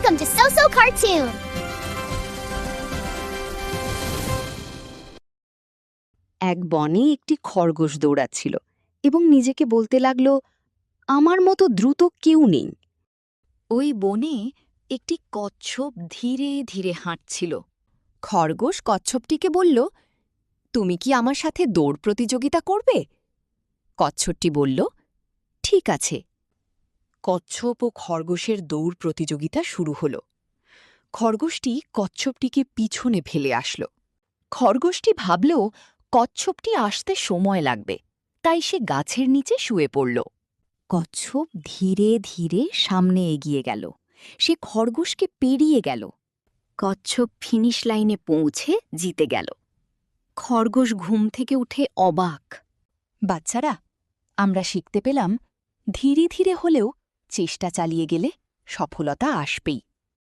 Welcome to So Cartoon! এক বনে একটি খরগোশ দৌড়াচ্ছিল এবং নিজেকে বলতে লাগল, আমার মতো দ্রুত কেউ নেই। ওই বনে একটি কচ্ছপ ধীরে ধীরে হাঁটছিল। খরগোশ কচ্ছপটিকে বলল, তুমি কি আমার সাথে দৌড় প্রতিযোগিতা করবে? কচ্ছপটি বলল, ঠিক আছে। কচ্ছপ ও খরগোশের দৌড় প্রতিযোগিতা শুরু হল। খরগোশটি কচ্ছপটিকে পিছনে ফেলে আসল। খরগোশটি ভাবল কচ্ছপটি আসতে সময় লাগবে, তাই সে গাছের নিচে শুয়ে পড়ল। কচ্ছপ ধীরে ধীরে সামনে এগিয়ে গেল। সে খরগোশকে পেরিয়ে গেল। কচ্ছপ ফিনিশ লাইনে পৌঁছে জিতে গেল। খরগোশ ঘুম থেকে উঠে অবাক। বাচ্চারা, আমরা শিখতে পেলাম, ধীরে ধীরে হলেও চেষ্টা চালিয়ে গেলে সফলতা আসবেই।